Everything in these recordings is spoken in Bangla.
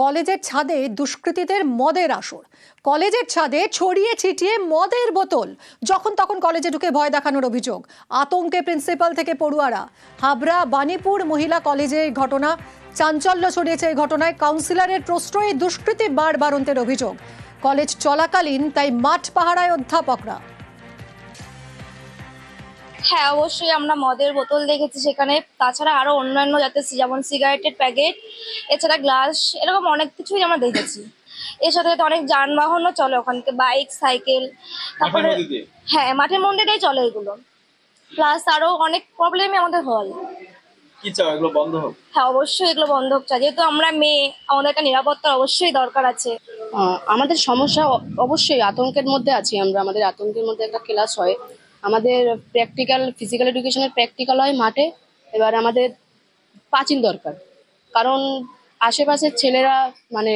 কলেজের ছাদে দুষ্কৃতীদের মদের আসর। কলেজের ছাদে ছড়িয়ে ছিটিয়ে মদের বোতল, যখন তখন কলেজে ঢুকে ভয় দেখানোর অভিযোগ। আতঙ্কে প্রিন্সিপাল থেকে পড়ুয়ারা। হাবড়া বাণীপুর মহিলা কলেজে ঘটনা, চাঞ্চল্য ছড়িয়েছে এই ঘটনায়। কাউন্সিলরের প্রশ্রয়ে দুষ্কৃতী বাড়বাড়ন্তের অভিযোগ। কলেজ চলাকালীন তাই মাঠ পাহারায় অধ্যাপকরা। হ্যাঁ, অবশ্যই আমরা মদের বোতল দেখেছি সেখানে। তাছাড়া আরো অন্যান্য যাতে যেমন সিগারেটের প্যাকেট, এছাড়া গ্লাস, এরকম অনেক কিছুই আমরা দেখেছি। এর সাথে সাথে অনেক যানবাহনও চলে ওখান থেকে, বাইক, সাইকেল। তারপরে হ্যাঁ, মাঠের মধ্যেই চলে এগুলো। প্লাস আরো অনেক প্রবলেমই আমাদের হয়। কি চাও এগুলো বন্ধ হোক? হ্যাঁ, অবশ্যই এগুলো বন্ধ হোক। যেহেতু আমরা মেয়ে, আমাদের একটা নিরাপত্তার অবশ্যই দরকার আছে। আমাদের সমস্যা অবশ্যই আতঙ্কের মধ্যে আছি আমরা। আমাদের আতঙ্কের মধ্যে একটা ক্লাস হয়, আমাদের প্র্যাকটিক্যাল ফিজিক্যাল এডুকেশনের প্র্যাকটিক্যাল হয় মাঠে। এবার আমাদের পাঁচিল দরকার, কারণ আশেপাশের ছেলেরা মানে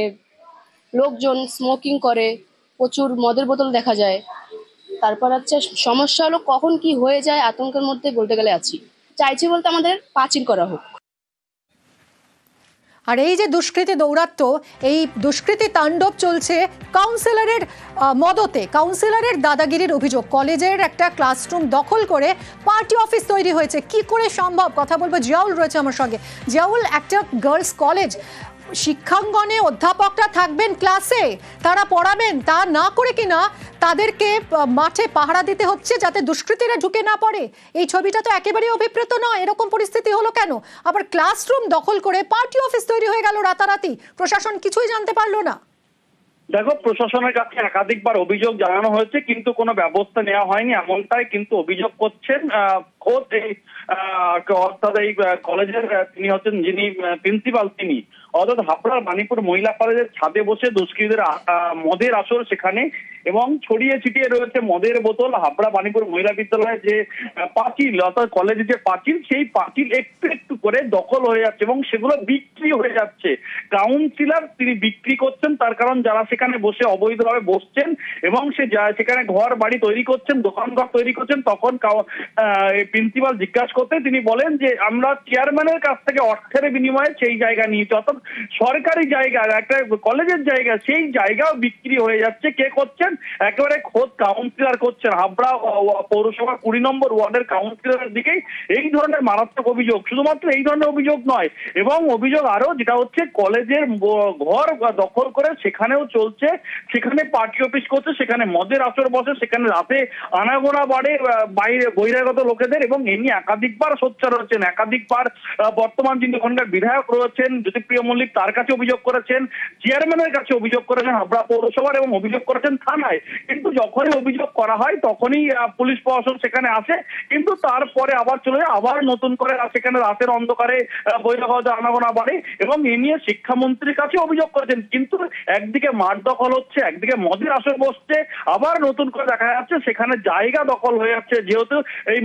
লোকজন স্মোকিং করে, প্রচুর মদের বোতল দেখা যায়। তারপর হচ্ছে সমস্যা হলো কখন কি হয়ে যায়, আতঙ্কের মধ্যে বলতে গেলে আছি। চাইছি বলতে আমাদের পাঁচিল করা হোক। আর এই যে দুষ্কৃতী দৌরাত্ম্য, এই দুষ্কৃতী তাণ্ডব চলছে কাউন্সিলরের মদতে। কাউন্সিলরের দাদাগিরির অভিযোগ, কলেজের একটা ক্লাসরুম দখল করে পার্টি অফিস তৈরি হয়েছে। কি করে সম্ভব? কথা বলবো, জিয়াউল রয়েছে আমার সঙ্গে। জিয়াউল, একটা গার্লস কলেজ, শিক্ষাঙ্গনে অধ্যাপকরা থাকবেন ক্লাসে, তারা পড়াবেন, তা না করে কিনা তাদেরকে মাঠে পাহারা দিতে হচ্ছে যাতে দুষ্কৃতীরা ঢুকে না পড়ে। এই ছবিটা তো একেবারেই অভিপ্রেত নয়। এরকম পরিস্থিতি হলো কেন? আবার ক্লাসরুম দখল করে পার্টি অফিস তৈরি হয়ে গেল রাতারাতি, প্রশাসন কিছুই জানতে পারলো না। দেখো, প্রশাসনের কাছে একাধিকবার অভিযোগ জানানো হয়েছে, কিন্তু কোনো ব্যবস্থা নেওয়া হয়নি, এমনটাই কিন্তু অভিযোগ করছেন খোদ অর্থাৎ এই কলেজের তিনি হচ্ছেন যিনি প্রিন্সিপাল, তিনি অর্থাৎ হাবড়ার বাণীপুর মহিলা কলেজের ছাদে বসে দুষ্কৃতীদের মদের আসর সেখানে, এবং ছড়িয়ে ছিটিয়ে রয়েছে মদের বোতল। হাবড়া বাণীপুর মহিলা বিদ্যালয়ের যে পাঁচিল, অর্থাৎ কলেজের যে পাঁচিল, সেই পাঁচিল একটু একটু করে দখল হয়ে যাচ্ছে এবং সেগুলো বিক্রি হয়ে যাচ্ছে। কাউন্সিলর তিনি বিক্রি করছেন, তার কারণ যারা সেখানে বসে অবৈধভাবে বসছেন এবং সেখানে ঘর বাড়ি তৈরি করছেন, দোকানঘর তৈরি করছেন, তখন প্রিন্সিপাল জিজ্ঞাসা করতে তিনি বলেন যে আমরা চেয়ারম্যানের কাছ থেকে অর্থের বিনিময়ে সেই জায়গা নিয়েছি, অর্থাৎ সরকারি জায়গা, একটা কলেজের জায়গা, সেই জায়গাও বিক্রি হয়ে যাচ্ছে। কে করছেন? একেবারে খোদ কাউন্সিলর করছেন। হাবড়া পৌরসভা 20 নম্বর ওয়ার্ডের কাউন্সিলরের দিকেই এই ধরনের মারাত্মক অভিযোগ। শুধুমাত্র এই ধরনের অভিযোগ নয়, এবং অভিযোগ আরো যেটা হচ্ছে কলেজের ঘর দখল করে সেখানেও চলছে, সেখানে পার্টি অফিস করছে, সেখানে মদের আসর বসে, সেখানে রাতে আনাগোনা বাড়ে বাইরে বহিরাগত লোকেদের, এবং এ নিয়ে একাধিকবার সোচ্চার হচ্ছেন। একাধিকবার বর্তমান যিনি ওখানকার বিধায়ক রয়েছেন জ্যোতিপ্রিয় মল্লিক, তার কাছে অভিযোগ করেছেন, চেয়ারম্যানের কাছে অভিযোগ করেছেন হাবড়া পৌরসভার, এবং অভিযোগ করেছেন থানায়। কিন্তু যখনই অভিযোগ করা হয় তখনই পুলিশ প্রশাসন সেখানে আসে, কিন্তু তারপরে আবার চলে যায়, আবার নতুন করে সেখানে রাতের অন্ধকারে বহিরাগত আনাগোনা বাড়ে, এবং এ নিয়ে শিক্ষামন্ত্রীর কাছে অভিযোগ করেছেন। কিন্তু একদিকে মাঠ দখল হচ্ছে, একদিকে মদের আসর বসছে, আবার নতুন করে দেখা যাচ্ছে সেখানে জায়গা দখল হয়ে যাচ্ছে। যেহেতু এই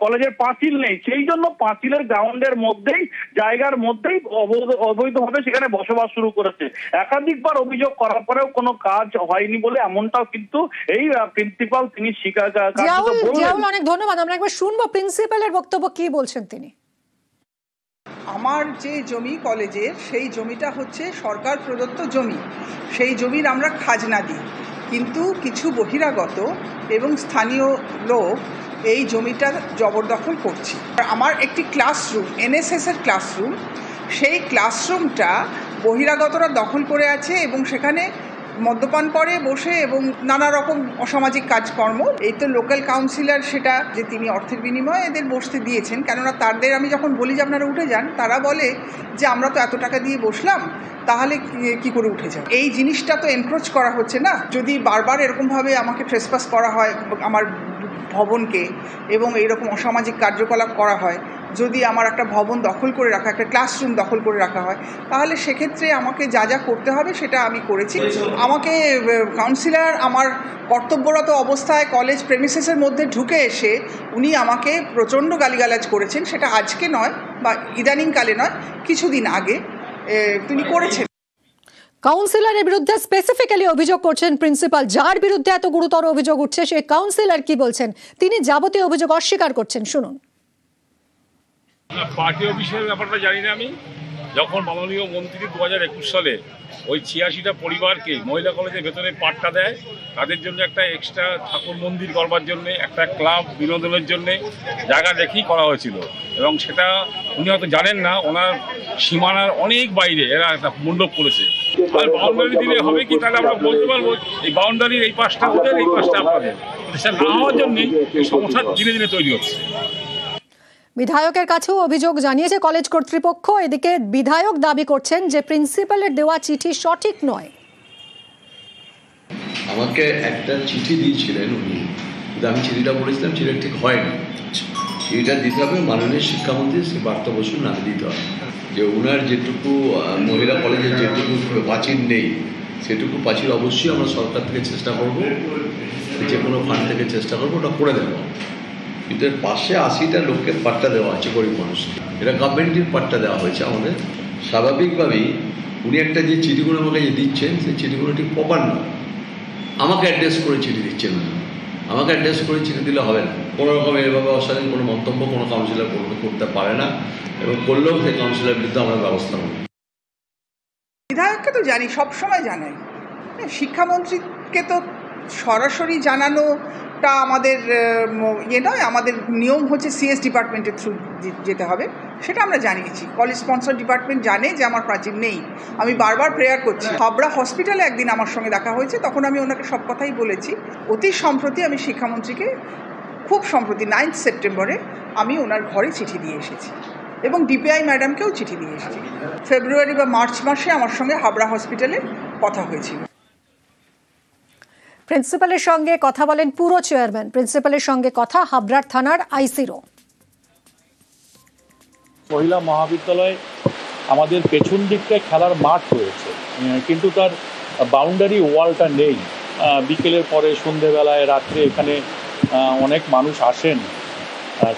কলেজের পাঁচিল নেই, সেই জন্য পাঁচিলের গ্রাউন্ডের মধ্যেই, জায়গার মধ্যেই অবৈধভাবে সেখানে বসবাস শুরু করেছে। একাধিকবার অভিযোগ করার পরেও কোনো কাজ হয়নি বলে এমনটাও কিন্তু এই প্রিন্সিপাল তিনি স্বীকার করেন। অনেক ধন্যবাদ। আমরা একবার শুনবো প্রিন্সিপালের বক্তব্য, কি বলছেন তিনি। আমার যে জমি কলেজের, সেই জমিটা হচ্ছে সরকার প্রদত্ত জমি। সেই জমির আমরা খাজনা দিই, কিন্তু কিছু বহিরাগত এবং স্থানীয় লোক এই জমিটা জবরদখল করছে। আমার একটি ক্লাসরুম, এনএসএসের ক্লাসরুম, সেই ক্লাসরুমটা বহিরাগতরা দখল করে আছে এবং সেখানে মদ্যপান করে বসে এবং নানা রকম অসামাজিক কাজকর্ম। এই তো লোকাল কাউন্সিলর সেটা যে তিনি অর্থের বিনিময়ে এদের বসতে দিয়েছেন, কেননা তাদের আমি যখন বলি যে আপনারা উঠে যান, তারা বলে যে আমরা তো এত টাকা দিয়ে বসলাম, তাহলে কি করে উঠে যান? এই জিনিসটা তো এনক্রোচ করা হচ্ছে না? যদি বারবার এরকমভাবে আমাকে ট্রেসপাস করা হয় আমার ভবনকে, এবং এইরকম অসামাজিক কার্যকলাপ করা হয়, যদি আমার একটা ভবন দখল করে রাখা, একটা ক্লাসরুম দখল করে রাখা হয়, তাহলে সেক্ষেত্রে আমাকে যা যা করতে হবে সেটা আমি করেছি। আমাকে কাউন্সিলর আমার কর্তব্যরত অবস্থায় কলেজ প্রেমিসেসের মধ্যে ঢুকে এসে উনি আমাকে প্রচণ্ড গালিগালাজ করেছেন। সেটা আজকে নয় বা ইদানিংকালে নয়, কিছুদিন আগে তিনি করেছেন। কাউন্সিলরের বিরুদ্ধে স্পেসিফিক্যালি অভিযোগ করছেন প্রিন্সিপাল। যার বিরুদ্ধে এত গুরুতর অভিযোগ উঠছে সেই কাউন্সিলর কি বলছেন, তিনি যাবতীয় অভিযোগ অস্বীকার করছেন। শুনুন। পার্টি অফিসের ব্যাপারটা জানি না আমি, যখন মাননীয় মন্ত্রী 2021 সালে ওই 86টা পরিবারকে মহিলা কলেজের ভেতরে পাট্টা দেয়, তাদের জন্য একটা এক্সট্রা ঠাকুর মন্দির করবার জন্য, একটা ক্লাব বিনোদনের জন্য জায়গা দেখেই করা হয়েছিল। এবং সেটা উনি হয়তো জানেন না, ওনার সীমানার অনেক বাইরে এরা একটা মণ্ডপ করেছে। আর বাউন্ডারি দিলে হবে কি, তাহলে আমরা বলতে পারবো এই বাউন্ডারির এই পাশটা ওদের, এই পাশটা আপনাদের। সেটা না হওয়ার জন্যই এই সমস্যা দিনে দিনে তৈরি হচ্ছে। বিধায়কের কাছেও অভিযোগ জানিয়েছে কলেজ কর্তৃপক্ষ। এদিকে বিধায়ক দাবি করছেন যে প্রিন্সিপালের দেওয়া চিঠি সঠিক নয়। আমাকে একটা চিঠি দিয়েছিলেন উনি, কিন্তু আমি চিঠিটা বলেছিলাম চিঠিটা ঠিক হয়নি। চিঠিটা দিতে হবে মাননীয় শিক্ষামন্ত্রী শ্রী পার্থ বসুর নামে দিতে হবে, যে ওনার যেটুকু মহিলা কলেজের যেটুকু প্রাচীর নেই সেটুকু প্রাচীর অবশ্যই আমরা সরকার থেকে চেষ্টা করব, যে কোনো ফান্ড থেকে চেষ্টা করবো ওটা করে দেবো। কিন্তু এর পাশে 80টা লোককে পাট্টা দেওয়া আছে, গরিব মানুষ, এটা গভর্নমেন্টের পাট্টা দেওয়া হয়েছে আমাদের। স্বাভাবিকভাবেই উনি একটা যে চিঠিগুলো আমাকে যে দিচ্ছেন সেই চিঠিগুলো ঠিক প্রপার না। আমাকে অ্যাড্রেস করে চিঠি দিচ্ছেন না, আমাকে অ্যাড্রেস করে চিঠি দিলে হবে না। কোনো রকম এভাবে অশালীন কোনো মন্তব্য কোনো কাউন্সিলর করতে পারে না, এবং করলেও সেই কাউন্সিলরের বিরুদ্ধে আমরা ব্যবস্থা নেব। বিধায়ককে তো জানি, সবসময় জানাই। শিক্ষামন্ত্রীকে তো সরাসরি জানানোটা আমাদের নয়, আমাদের নিয়ম হচ্ছে সিএস ডিপার্টমেন্টের থ্রু যেতে হবে, সেটা আমরা জানিয়েছি। কলেজ স্পন্সর ডিপার্টমেন্ট জানে যে আমার প্রাচীর নেই। আমি বারবার প্রেয়ার করছি। হাবড়া হসপিটালে একদিন আমার সঙ্গে দেখা হয়েছে, তখন আমি ওনাকে সব কথাই বলেছি। অতি সম্প্রতি আমি শিক্ষামন্ত্রীকে, খুব সম্প্রতি 9 সেপ্টেম্বরে আমি ওনার ঘরে চিঠি দিয়ে এসেছি, এবং ডিপিআই ম্যাডামকেও চিঠি দিয়ে এসেছি। ফেব্রুয়ারি বা মার্চ মাসে আমার সঙ্গে হাবড়া হসপিটালে কথা হয়েছিল। প্রিন্সিপালের সঙ্গে কথা বলেন পুরো চেয়ারম্যান। প্রিন্সিপালের সঙ্গে কথা হাবড়ার থানার আইসিরও। মহিলা মহাবিদ্যালয়ে আমাদের পেছন দিকটায় খেলার মাঠ রয়েছে, কিন্তু তার বাউন্ডারি ওয়ালটা নেই। বিকেলের পরে সন্ধেবেলায় রাত্রে এখানে অনেক মানুষ আসেন,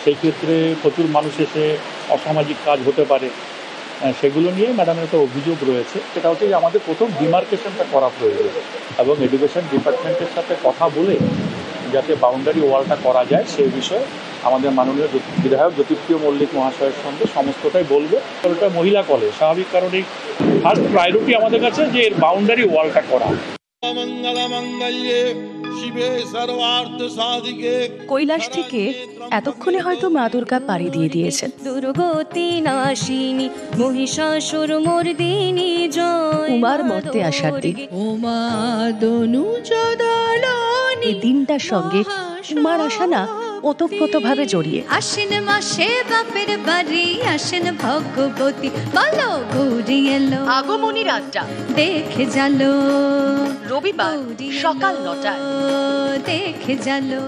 সেই ক্ষেত্রে প্রচুর মানুষ এসে অসামাজিক কাজ হতে পারে। সেগুলো নিয়ে ম্যাডামের একটা অভিযোগ রয়েছে। সেটা হচ্ছে যে আমাদের প্রথম ডিমার্কেশনটা করা প্রয়োজন, এবং এডুকেশন ডিপার্টমেন্টের সাথে কথা বলে যাতে বাউন্ডারি ওয়ালটা করা যায় সেই বিষয়ে আমাদের মাননীয় বিধায়ক জ্যোতিপ্রিয় মল্লিক মহাশয়ের সঙ্গে সমস্তটাই বলবে। ওটা মহিলা কলেজ, স্বাভাবিক কারণেই ফার্স্ট প্রায়োরিটি আমাদের কাছে যে এর বাউন্ডারি ওয়ালটা করা। কৈলাস থেকে এতক্ষণে হয়তো মা দুর্গা পাড়ি দিয়ে দিয়েছেন। দুর্গতি নাশিনী মহিষাসুর মর্দিনী জয়, উমার মর্তে আসার দিন। এই দিনটার সঙ্গে উমার আসা না ওতপ্রোতভাবে জড়িয়ে। আশ্বিন মাসে বাপের বাড়ি আসেন ভগবতী, বলো গৌরী এলো। আগমনীর আড্ডা দেখে জালো, রবিবার সকাল 9টায় দেখে জালো।